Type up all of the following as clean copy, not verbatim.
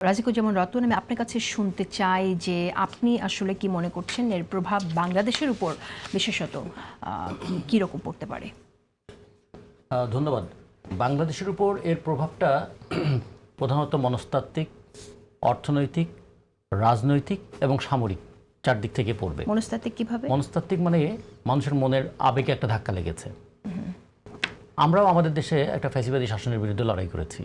রাজিকুজ্জামান রতন, আমি আপনার কাছে শুনতে চাই যে আপনি আসলে কি মনে করছেন এর প্রভাব বাংলাদেশের উপর বিশেষত কীরকম পড়তে পারে? ধন্যবাদ। বাংলাদেশের উপর এর প্রভাবটা প্রধানত মনস্তাত্ত্বিক, অর্থনৈতিক, রাজনৈতিক এবং সামরিক চারদিক থেকে পড়বে। মনস্তাত্ত্বিক কিভাবে? মনস্তাত্ত্বিক মানে মানুষের মনের আবেগে একটা ধাক্কা লেগেছে। আমরাও আমাদের দেশে একটা ফ্যাসিবাদী শাসনের বিরুদ্ধে লড়াই করেছি,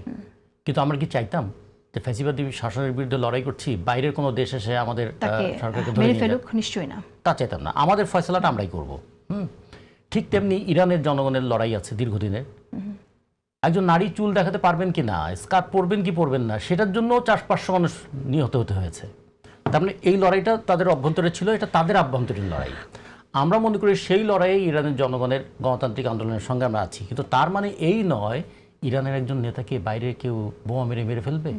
কিন্তু আমরা কি চাইতাম যে ফ্যাসিবাদী শাসনের বিরুদ্ধে লড়াই করছি বাইরের কোনো দেশ এসে আমাদের সরকারকে ধরে নিয়ে যাক? নিশ্চয়ই না, তা চাইতাম না। আমাদের ফয়সালাটা আমরাই করব। ঠিক তেমনি ইরানের জনগণের লড়াই আছে দীর্ঘদিনের। একজন নারী চুল দেখাতে পারবেন কি না, স্কার্ট পরবেন কি পরবেন না, সেটার জন্য 400-500 মানুষ নিহত হতে হয়েছে। তার মানে এই লড়াইটা তাদের অভ্যন্তরে ছিল, এটা তাদের আভ্যন্তরীণ লড়াই। আমরা মনে করি সেই লড়াইয়ে ইরানের জনগণের গণতান্ত্রিক আন্দোলনের সঙ্গে আমরা আছি, কিন্তু তার মানে এই নয় ইরানের একজন নেতাকে বাইরে কেউ বোমা মেরে ফেলবে।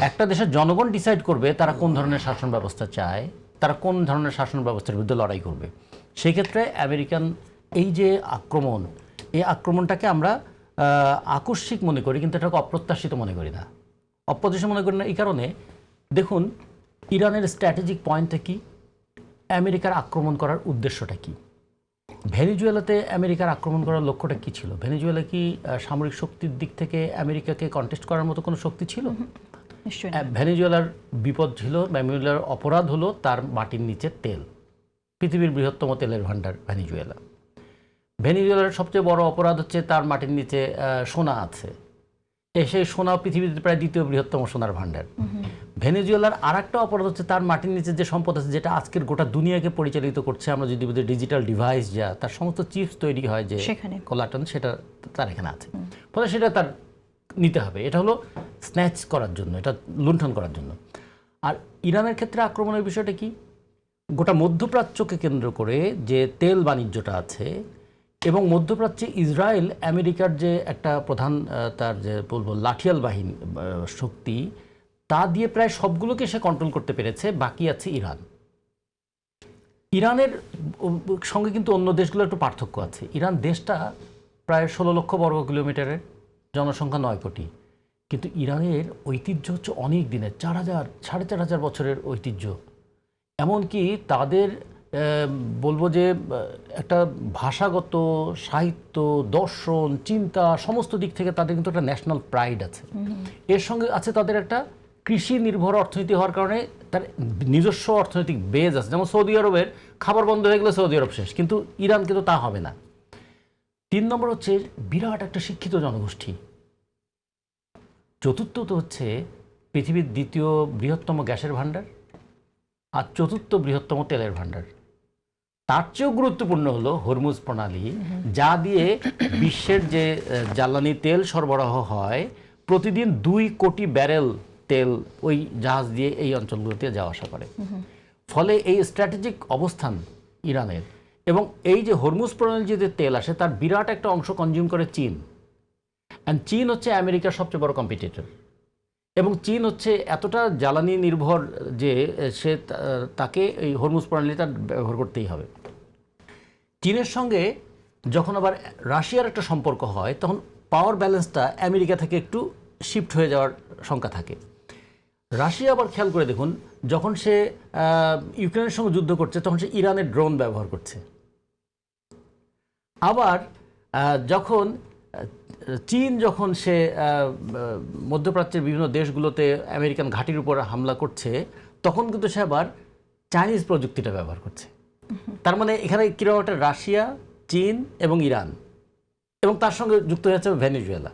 একটা দেশের জনগণ ডিসাইড করবে তারা কোন ধরনের শাসন ব্যবস্থা চায়, তারা কোন ধরনের শাসন ব্যবস্থার বিরুদ্ধে লড়াই করবে। সেই ক্ষেত্রে আমেরিকান এই যে আক্রমণ, এই আক্রমণটাকে আমরা আকস্মিক মনে করি, কিন্তু এটাকে অপ্রত্যাশিত মনে করি না। অপ্রত্যাশিত মনে করি না এই কারণে, দেখুন ইরানের স্ট্র্যাটেজিক পয়েন্টটা কি, আমেরিকার আক্রমণ করার উদ্দেশ্যটা কি। ভেনেজুয়েলাতে আমেরিকার আক্রমণ করার লক্ষ্যটা কী ছিল? ভেনেজুয়েলা কি সামরিক শক্তির দিক থেকে আমেরিকাকে কন্টেস্ট করার মতো কোনো শক্তি ছিল? ভেনেজুয়েলার বিপদ ছিল, ভেনেজুয়েলার অপরাধ হলো তার মাটির নিচে তেল। পৃথিবীর বৃহত্তম তেলের ভাণ্ডার ভেনেজুয়েলা। ভেনেজুয়েলার সবচেয়ে বড় অপরাধ হচ্ছে তার মাটির নিচে সোনা আছে, সেই সোনা পৃথিবীতে প্রায় দ্বিতীয় বৃহত্তম সোনার ভাণ্ডার। ভেনেজুয়েলার আর একটা অপরাধ হচ্ছে তার মাটির নিচে যে সম্পদ আছে, যেটা আজকের গোটা দুনিয়াকে পরিচালিত করছে। আমরা যদি বলি ডিজিটাল ডিভাইস, যা তার সমস্ত চিপস তৈরি হয় যে কোলাটন, সেটা তার এখানে আছে। ফলে সেটা তার নিতে হবে। এটা হলো স্ন্যাচ করার জন্য, এটা লুণ্ঠন করার জন্য। আর ইরানের ক্ষেত্রে আক্রমণের বিষয়টা কি, গোটা মধ্যপ্রাচ্যকে কেন্দ্র করে যে তেল বাণিজ্যটা আছে, এবং মধ্যপ্রাচ্যে ইসরায়েল আমেরিকার যে একটা প্রধান তার যে বলবো লাঠিয়াল বাহিনী শক্তি, তা দিয়ে প্রায় সবগুলোকে সে কন্ট্রোল করতে পেরেছে। বাকি আছে ইরান। ইরানের সঙ্গে কিন্তু অন্য দেশগুলো একটু পার্থক্য আছে। ইরান দেশটা প্রায় 16 লক্ষ বর্গ কিলোমিটারের, জনসংখ্যা 9 কোটি, কিন্তু ইরানের ঐতিহ্য হচ্ছে অনেক দিনের, 4,000-4,500 বছরের ঐতিহ্য। এমনকি তাদের বলবো যে একটা ভাষাগত, সাহিত্য, দর্শন, চিন্তা, সমস্ত দিক থেকে তাদের কিন্তু একটা ন্যাশনাল প্রাইড আছে। এর সঙ্গে আছে তাদের একটা কৃষি নির্ভর অর্থনীতি হওয়ার কারণে তার নিজস্ব অর্থনৈতিক বেজ আছে। যেমন সৌদি আরবের খাবার বন্ধ হয়ে গেলে সৌদি আরব শেষ, কিন্তু ইরান কিন্তু তা হবে না। 3 নম্বর হচ্ছে বিরাট একটা শিক্ষিত জনগোষ্ঠী। চতুর্থত হচ্ছে পৃথিবীর 2য় বৃহত্তম গ্যাসের ভাণ্ডার আর 4র্থ বৃহত্তম তেলের ভাণ্ডার। তার চেয়েও গুরুত্বপূর্ণ হলো হরমুজ প্রণালী, যা দিয়ে বিশ্বের যে জ্বালানি তেল সরবরাহ হয়, প্রতিদিন 2 কোটি ব্যারেল তেল ওই জাহাজ দিয়ে এই অঞ্চলগুলোতে যাওয়া আসা করে। ফলে এই স্ট্র্যাটেজিক অবস্থান ইরানের, এবং এই যে হরমুজ প্রণালী যে তেল আসে তার বিরাট একটা অংশ কনজিউম করে চীন। অ্যান্ড চীন হচ্ছে আমেরিকার সবচেয়ে বড় কম্পিটিটর, এবং চীন হচ্ছে এতটা জ্বালানি নির্ভর যে সে তাকে এই হরমুজ প্রণালীটা ব্যবহার করতেই হবে। চীনের সঙ্গে যখন আবার রাশিয়ার একটা সম্পর্ক হয়, তখন পাওয়ার ব্যালেন্সটা আমেরিকা থেকে একটু শিফট হয়ে যাওয়ার শঙ্কা থাকে। রাশিয়া আবার খেয়াল করে দেখুন, যখন সে ইউক্রেনের সঙ্গে যুদ্ধ করছে তখন সে ইরানের ড্রোন ব্যবহার করছে। আবার যখন চীন যখন সে মধ্যপ্রাচ্যের বিভিন্ন দেশগুলোতে আমেরিকান ঘাঁটির উপর হামলা করছে, তখন কিন্তু সে আবার চাইনিজ প্রযুক্তিটা ব্যবহার করছে। তার মানে এখানে কীরকম একটা রাশিয়া, চীন এবং ইরান, এবং তার সঙ্গে যুক্ত হয়ে যাচ্ছে ভেনেজুয়েলা।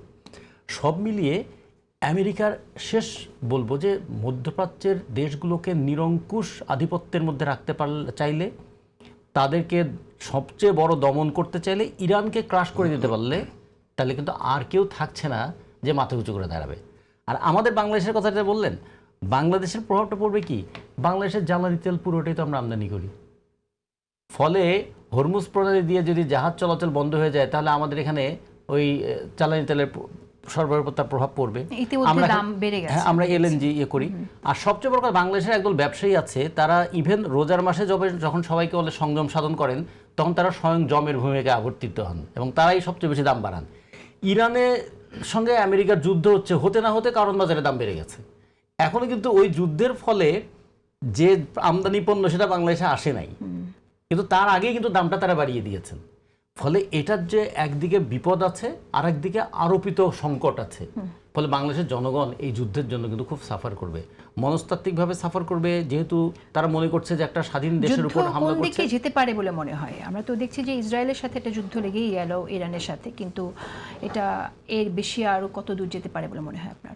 সব মিলিয়ে আমেরিকার শেষ বলবো যে মধ্যপ্রাচ্যের দেশগুলোকে নিরঙ্কুশ আধিপত্যের মধ্যে রাখতে চাইলে, তাদেরকে সবচেয়ে বড় দমন করতে চাইলে, ইরানকে ক্রাশ করে দিতে পারলে, তাহলে কিন্তু আর কেউ থাকছে না যে মাথা উঁচু করে দাঁড়াবে। আর আমাদের বাংলাদেশের কথা যেটা বললেন, বাংলাদেশের প্রভাবটা পড়বে কি, বাংলাদেশের জ্বালানি তেল পুরোটাই তো আমরা আমদানি করি। ফলে হরমুজ প্রণালী দিয়ে যদি জাহাজ চলাচল বন্ধ হয়ে যায়, তাহলে আমাদের এখানে ওই জ্বালানি তেলের সরবরাহের উপর তার প্রভাব পড়বে। আমরা এলএনজি করি। আর সবচেয়ে বড় কথা, বাংলাদেশের একদল ব্যবসায়ী আছে, তারা ইভেন রোজার মাসে যখন সবাইকে বলে সংযম সাধন করেন, তখন তারা স্বয়ং জমের ভূমিকায় আবর্তিত হন এবং তারাই সবচেয়ে বেশি দাম বাড়ান। ইরানের সঙ্গে আমেরিকার যুদ্ধ হতে না হতে কারণ বাজারে দাম বেড়ে গেছে। এখনো কিন্তু ওই যুদ্ধের ফলে যে আমদানি পণ্য সেটা বাংলাদেশে আসে নাই, কিন্তু তার আগেই কিন্তু দামটা তারা বাড়িয়ে দিয়েছেন। ফলে এটার যে একদিকে বিপদ আছে আর একদিকে আরোপিত সংকট আছে। ফলে বাংলাদেশের জনগণ এই যুদ্ধের জন্য কিন্তু খুব সাফার করবে, মনস্তাত্ত্বিকভাবে সাফার করবে, যেহেতু তারা মনে করছে যে একটা স্বাধীন দেশের উপর হামলা কোন করছে। দিকে যেতে পারে বলে মনে হয়? আমরা তো দেখছি যে ইসরায়েলের সাথে একটা যুদ্ধ লেগেই গেল, ইরানের সাথে, কিন্তু এটা এর বেশি আরো কত দূর যেতে পারে বলে মনে হয় আপনার?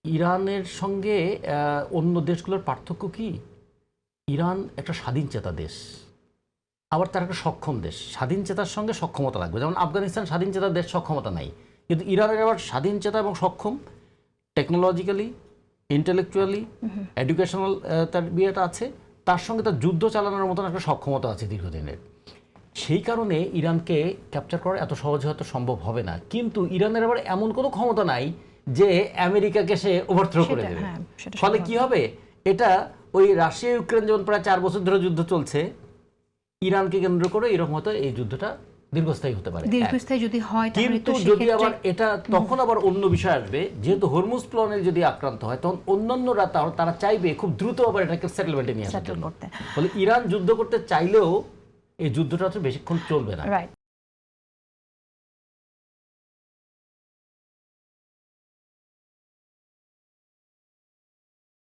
ইরানের সঙ্গে অন্য দেশগুলোর পার্থক্য কি? ইরান একটা স্বাধীন চেতা দেশ, আবার তার একটা সক্ষম দেশ। স্বাধীন চেতার সঙ্গে সক্ষমতা লাগবে, যেমন আফগানিস্তান স্বাধীন চেতার দেশ, সক্ষমতা নাই। কিন্তু ইরানের আবার স্বাধীন চেতা এবং সক্ষম, টেকনোলজিক্যালি, ইন্টেলেকচুয়ালি, এডুকেশনাল তার বিয়েটা আছে, তার সঙ্গে তার যুদ্ধ চালানোর মতন একটা সক্ষমতা আছে দীর্ঘদিনের। সেই কারণে ইরানকে ক্যাপচার করা এত সহজে হয়তো সম্ভব হবে না। কিন্তু ইরানের আবার এমন কোনো ক্ষমতা নাই যে আমেরিকাকে সে ওভারথ্রো করে দেবে। ফলে কি হবে? এটা ওই রাশিয়া ইউক্রেন যেমন প্রায় 4 বছর ধরে যুদ্ধ চলছে, ইরানকে কেন্দ্র করে এরকম হয়তো এই যুদ্ধটা দীর্ঘস্থায়ী হতে পারে। দীর্ঘস্থায়ী যদি হয়, কিন্তু যদি আবার এটা তখন আবার অন্য বিষয় আসবে, যেহেতু হরমুজ প্লনের যদি আক্রান্ত হয় তখন অন্যান্যরা তারা চাইবে খুব দ্রুত আবার এটাকে সেটেলমেন্টে নিয়ে আসার জন্য। ফলে ইরান যুদ্ধ করতে চাইলেও এই যুদ্ধটা বেশিক্ষণ চলবে না। রাইট।